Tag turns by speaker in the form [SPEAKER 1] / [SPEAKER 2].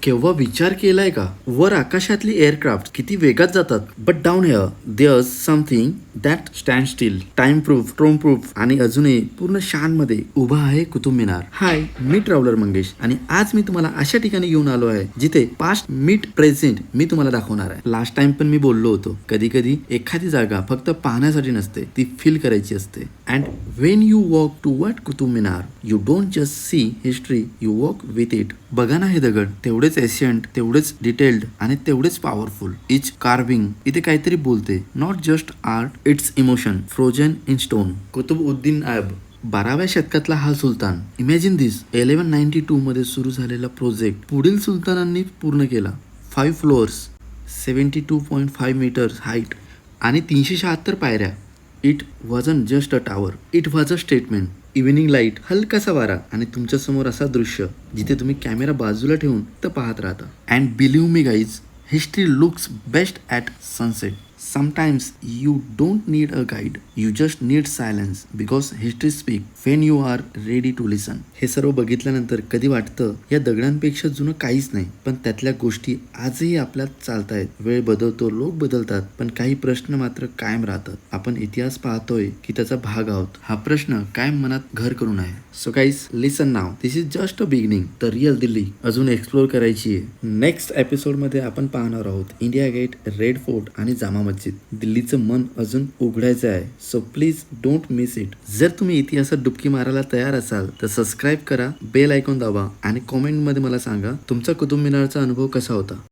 [SPEAKER 1] केव्हा विचार केलाय का वर आकाशातली एअरक्राफ्ट किती वेगात जातात but down here there's something that stand still time proof storm proof आणि अजूनही पूर्ण शान मध्ये उभा आहे कुतुब मिनार. हाय, मी ट्रॅव्हलर मंगेश आणि आज मी तुम्हाला अशा ठिकाणी घेऊन आलो आहे जिथे पास्ट मीट प्रेझेंट मी तुम्हाला दाखवणार आहे. लास्ट टाइम पण मी बोललो होतो, कधी कधी एखादी जागा फक्त पाहण्यासाठी नसते, ती फील करायची असते. And Wien you walk toward Qutub Minar you don't just see history, you walk with it. बघा ना, हे दगड तेवढेच एशियंट, तेवढेच डिटेल्ड आणि तेवढेच पॉवरफुल. इच कार्विंग इथे काहीतरी बोलते. Not just art, it's emotion frozen in stone. Qutubuddin Aibak 12व्या शतकातला हा सुलतान. इमॅजिन दिस, 1192 मध्ये सुरू झालेला प्रोजेक्ट पुढील सुलतानांनी पूर्ण केला. 5 फ्लोअर्स, 72.5 मीटर्स हाईट आणि 376 पायऱ्या. It wasn't just a tower, it was a statement. Evening light, हलकासा वारा आणि तुमच्या समोर असा दृश्य जिथे तुम्ही कॅमेरा बाजूला ठेवून तर पाहत राहता. And believe me guys, history looks best at sunset. Sometimes you don't need a guide, you just need silence because history speaks when you are ready to listen. हे सर्व बघितल्यानंतर कधी वाटतं या दगडांपेक्षा जुनं काहीच नाही, पण त्यातल्या गोष्टी आजही आपल्यात चालतायत. वेळ बदलतो, लोक बदलतात, पण काही प्रश्न मात्र कायम राहतात. आपण इतिहास पाहतोय की त्याचा भाग आहोत. हा प्रश्न कायम मनात घर करून आहे. So guys, listen now, this is just a beginning. The real Delhi अजून एक्सप्लोर करायची आहे. नेक्स्ट एपिसोडमध्ये आपण पाहणार आहोत इंडिया गेट, रेड फोर्ट आणि जामा मस्जिद. दिल्लीचं मन अजून उघडायचं आहे. So please don't miss it. जर तुम्ही इतिहासात डुबकी मारायला तयार असाल तर सबस्क्राईब करा, बेल आयकॉन दाबा आणि कॉमेंटमध्ये मला सांगा तुमचा कुतुब मिनारचा अनुभव कसा होता.